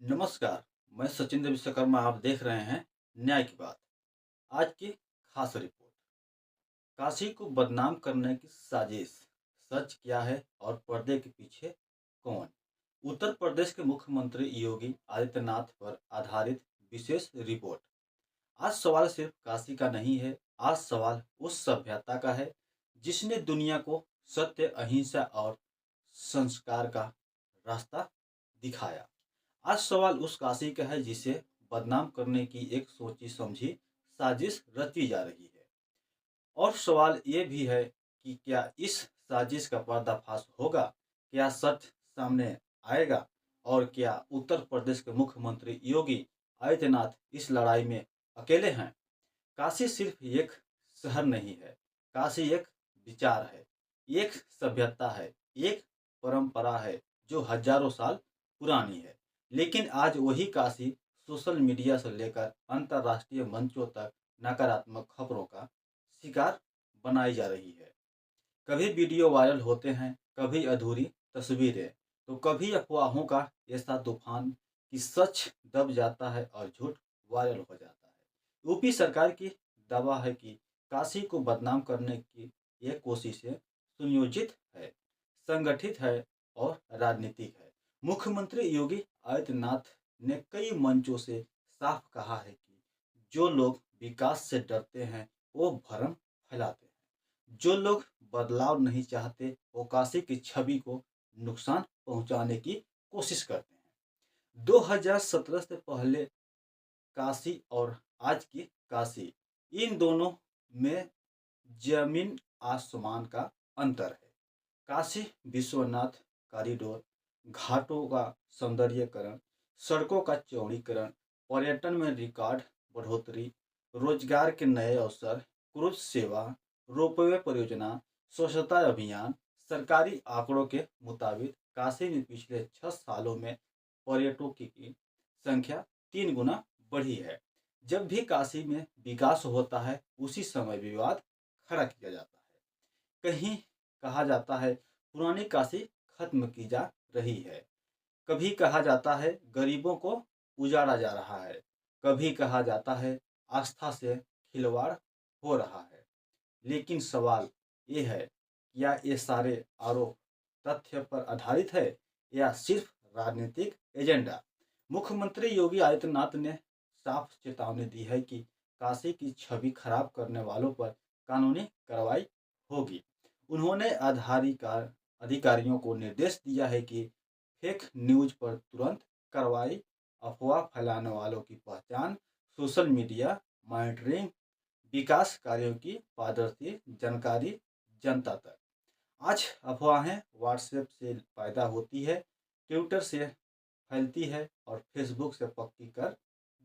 नमस्कार। मैं सचिंद्र विश्वकर्मा। आप देख रहे हैं न्याय की बात। आज की खास रिपोर्ट। काशी को बदनाम करने की साजिश, सच क्या है और पर्दे के पीछे कौन? उत्तर प्रदेश के मुख्यमंत्री योगी आदित्यनाथ पर आधारित विशेष रिपोर्ट। आज सवाल सिर्फ काशी का नहीं है। आज सवाल उस सभ्यता का है जिसने दुनिया को सत्य, अहिंसा और संस्कार का रास्ता दिखाया। आज सवाल उस काशी का है जिसे बदनाम करने की एक सोची समझी साजिश रची जा रही है। और सवाल ये भी है कि क्या इस साजिश का पर्दाफाश होगा? क्या सच सामने आएगा? और क्या उत्तर प्रदेश के मुख्यमंत्री योगी आदित्यनाथ इस लड़ाई में अकेले हैं? काशी सिर्फ एक शहर नहीं है। काशी एक विचार है, एक सभ्यता है, एक परंपरा है जो हजारों साल पुरानी है। लेकिन आज वही काशी सोशल मीडिया से लेकर अंतर्राष्ट्रीय मंचों तक नकारात्मक खबरों का शिकार बनाई जा रही है। कभी वीडियो वायरल होते हैं, कभी अधूरी तस्वीरें, तो कभी अफवाहों का ऐसा तूफान कि सच दब जाता है और झूठ वायरल हो जाता है। यूपी सरकार की दावा है कि काशी को बदनाम करने की ये कोशिशें सुनियोजित है, संगठित है और राजनीतिक है। मुख्यमंत्री योगी आदित्यनाथ ने कई मंचों से साफ कहा है कि जो लोग विकास से डरते हैं वो भ्रम फैलाते हैं। जो लोग बदलाव नहीं चाहते वो काशी की छवि को नुकसान पहुंचाने की कोशिश करते हैं। 2017 से पहले काशी और आज की काशी, इन दोनों में जमीन आसमान का अंतर है। काशी विश्वनाथ कॉरिडोर, घाटों का सौंदर्यीकरण, सड़कों का चौड़ीकरण, पर्यटन में रिकॉर्ड बढ़ोतरी, रोजगार के नए अवसर, क्रूज सेवा, रोपवे परियोजना, स्वच्छता अभियान। सरकारी आंकड़ों के मुताबिक काशी में पिछले 6 सालों में पर्यटकों की संख्या 3 गुना बढ़ी है। जब भी काशी में विकास होता है उसी समय विवाद खड़ा किया जाता है। कहीं कहा जाता है पुरानी काशी खत्म की जा रही है, कभी कहा जाता है गरीबों को उजाड़ा जा रहा है, कभी कहा जाता है आस्था से खिलवाड़ हो रहा है। लेकिन सवाल ये है, क्या ये सारे आरोप तथ्य पर आधारित है या सिर्फ राजनीतिक एजेंडा? मुख्यमंत्री योगी आदित्यनाथ ने साफ चेतावनी दी है कि काशी की छवि खराब करने वालों पर कानूनी कार्रवाई होगी। उन्होंने अधिकारियों को निर्देश दिया है कि फेक न्यूज पर तुरंत कार्रवाई, अफवाह फैलाने वालों की पहचान, सोशल मीडिया मॉनिटरिंग, विकास कार्यों की पारदर्शी जानकारी जनता तक। आज अफवाहें व्हाट्सएप से पैदा होती है, ट्विटर से फैलती है और फेसबुक से पक्की कर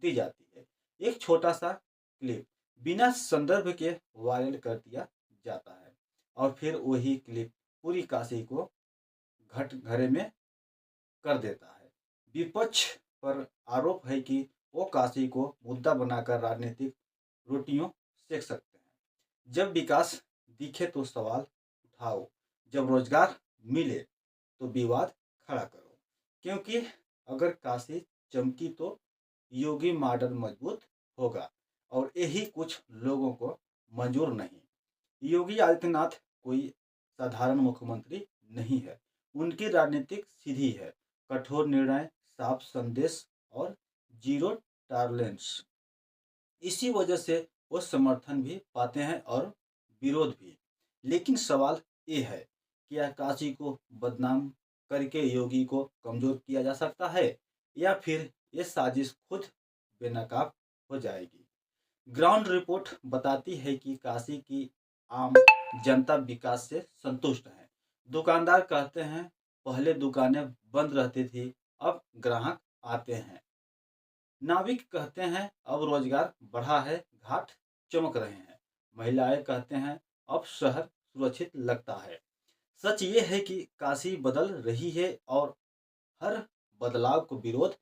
दी जाती है। एक छोटा सा क्लिप बिना संदर्भ के वायरल कर दिया जाता है और फिर वही क्लिप पूरी काशी को घरे में कर देता है। विपक्ष पर आरोप है कि वो काशी को मुद्दा बनाकर राजनीतिक रोटियों सेक सकते हैं। जब विकास दिखे तो सवाल उठाओ, जब रोजगार मिले तो विवाद खड़ा करो। क्योंकि अगर काशी चमकी तो योगी मॉडल मजबूत होगा और यही कुछ लोगों को मंजूर नहीं। योगी आदित्यनाथ कोई साधारण मुख्यमंत्री नहीं है। उनकी राजनीतिक सीधी है, कठोर निर्णय, साफ संदेश और जीरो टॉलरेंस। इसी वजह से वो समर्थन भी पाते हैं और विरोध भी। लेकिन सवाल ये है, क्या काशी को बदनाम करके योगी को कमजोर किया जा सकता है या फिर ये साजिश खुद बेनकाब हो जाएगी? ग्राउंड रिपोर्ट बताती है कि काशी की आम जनता विकास से संतुष्ट है। दुकानदार कहते हैं पहले दुकानें बंद रहती थी, अब ग्राहक आते हैं। नाविक कहते हैं अब रोजगार बढ़ा है, घाट चमक रहे हैं। महिलाएं कहते हैं अब शहर सुरक्षित लगता है। सच ये है कि काशी बदल रही है और हर बदलाव को विरोध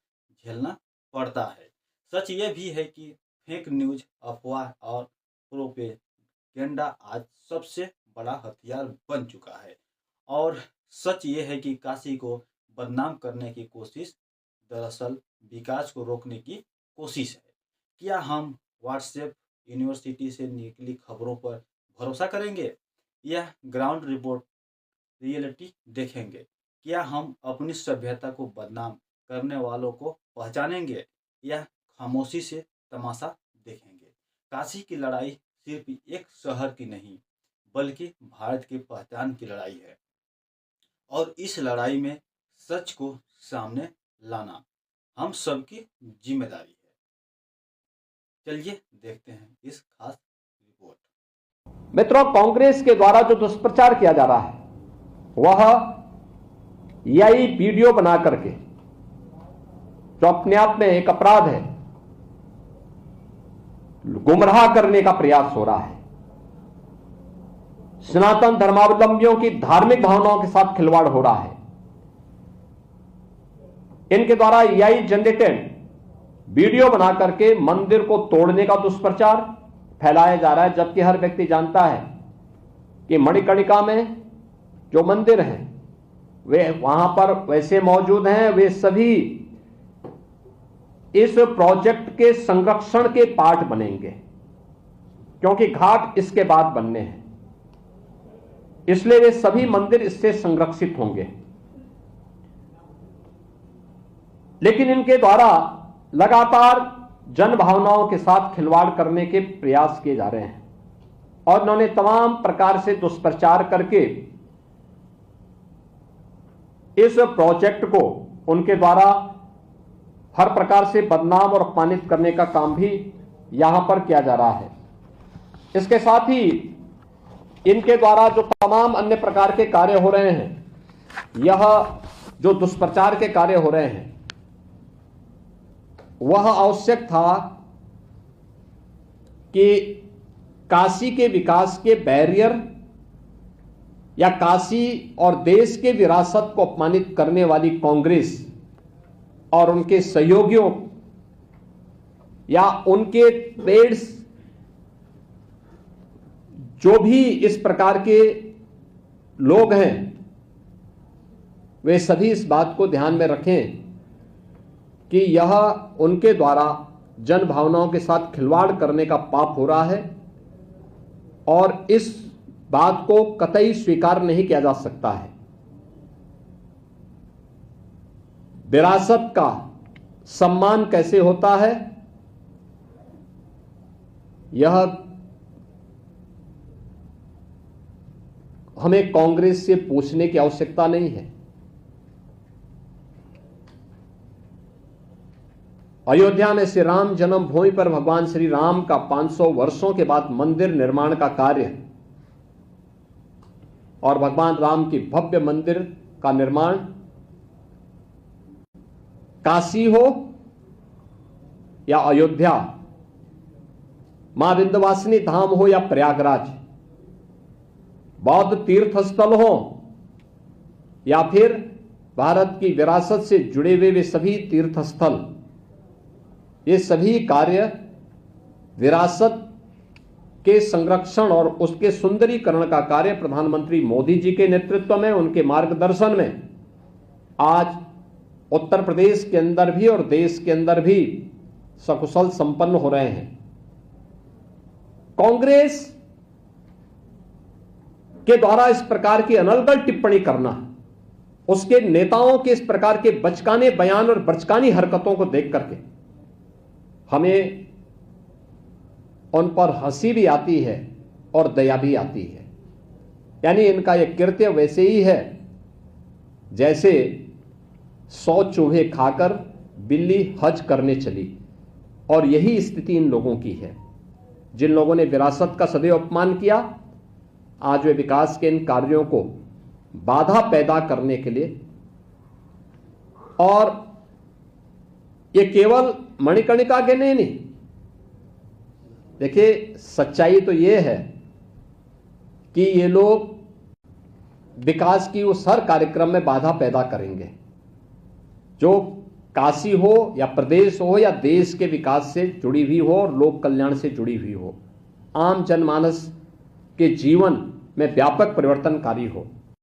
झेलना पड़ता है। सच ये भी है कि फेक न्यूज, अफवाह और प्रोपेगेंडा आज सबसे बड़ा हथियार बन चुका है। और सच ये है कि काशी को बदनाम करने की कोशिश दरअसल विकास को रोकने की कोशिश है। क्या हम व्हाट्सएप यूनिवर्सिटी से निकली खबरों पर भरोसा करेंगे या ग्राउंड रिपोर्ट रियलिटी देखेंगे? क्या हम अपनी सभ्यता को बदनाम करने वालों को पहचानेंगे या खामोशी से तमाशा देखेंगे? काशी की लड़ाई सिर्फ एक शहर की नहीं बल्कि भारत की पहचान की लड़ाई है और इस लड़ाई में सच को सामने लाना हम सबकी जिम्मेदारी है। चलिए देखते हैं इस खास रिपोर्ट। मित्रों, कांग्रेस के द्वारा जो दुष्प्रचार किया जा रहा है वह यही वीडियो बना करके, जो अपने आप में एक अपराध है, गुमराह करने का प्रयास हो रहा है। सनातन धर्मावलंबियों की धार्मिक भावनाओं के साथ खिलवाड़ हो रहा है। इनके द्वारा एआई जनरेटेड वीडियो बना करके मंदिर को तोड़ने का दुष्प्रचार फैलाया जा रहा है, जबकि हर व्यक्ति जानता है कि मणिकर्णिका में जो मंदिर हैं वे वहां पर वैसे मौजूद हैं, वे सभी इस प्रोजेक्ट के संरक्षण के पार्ट बनेंगे, क्योंकि घाट इसके बाद बनने हैं, इसलिए वे सभी मंदिर इससे संरक्षित होंगे। लेकिन इनके द्वारा लगातार जन भावनाओं के साथ खिलवाड़ करने के प्रयास किए जा रहे हैं और उन्होंने तमाम प्रकार से दुष्प्रचार करके इस प्रोजेक्ट को उनके द्वारा हर प्रकार से बदनाम और अपमानित करने का काम भी यहां पर किया जा रहा है। इसके साथ ही इनके द्वारा जो तमाम अन्य प्रकार के कार्य हो रहे हैं, यह जो दुष्प्रचार के कार्य हो रहे हैं, वह आवश्यक था कि काशी के विकास के बैरियर या काशी और देश के विरासत को अपमानित करने वाली कांग्रेस और उनके सहयोगियों या उनके पेड्स जो भी इस प्रकार के लोग हैं, वे सभी इस बात को ध्यान में रखें कि यह उनके द्वारा जन भावनाओं के साथ खिलवाड़ करने का पाप हो रहा है और इस बात को कतई स्वीकार नहीं किया जा सकता है। विरासत का सम्मान कैसे होता है, यह हमें कांग्रेस से पूछने की आवश्यकता नहीं है। अयोध्या में श्री राम जन्मभूमि पर भगवान श्री राम का 500 वर्षों के बाद मंदिर निर्माण का कार्य और भगवान राम की भव्य मंदिर का निर्माण, काशी हो या अयोध्या, मां विंध्यवासिनी धाम हो या प्रयागराज, बौद्ध तीर्थ स्थल हो या फिर भारत की विरासत से जुड़े हुए वे सभी तीर्थ स्थल, ये सभी कार्य विरासत के संरक्षण और उसके सुंदरीकरण का कार्य प्रधानमंत्री मोदी जी के नेतृत्व में, उनके मार्गदर्शन में आज उत्तर प्रदेश के अंदर भी और देश के अंदर भी सकुशल संपन्न हो रहे हैं। कांग्रेस के द्वारा इस प्रकार की अनर्गल टिप्पणी करना, उसके नेताओं के इस प्रकार के बचकाने बयान और बचकानी हरकतों को देख करके हमें उन पर हंसी भी आती है और दया भी आती है। यानी इनका यह कृत्य वैसे ही है जैसे 100 चूहे खाकर बिल्ली हज करने चली, और यही स्थिति इन लोगों की है। जिन लोगों ने विरासत का सदैव अपमान किया, आज वे विकास के इन कार्यों को बाधा पैदा करने के लिए, और ये केवल मणिकर्णिका के नहीं, देखिए सच्चाई तो ये है कि ये लोग विकास की उस हर कार्यक्रम में बाधा पैदा करेंगे जो काशी हो या प्रदेश हो या देश के विकास से जुड़ी हुई हो और लोक कल्याण से जुड़ी हुई हो, आम जनमानस के जीवन में व्यापक परिवर्तनकारी हो।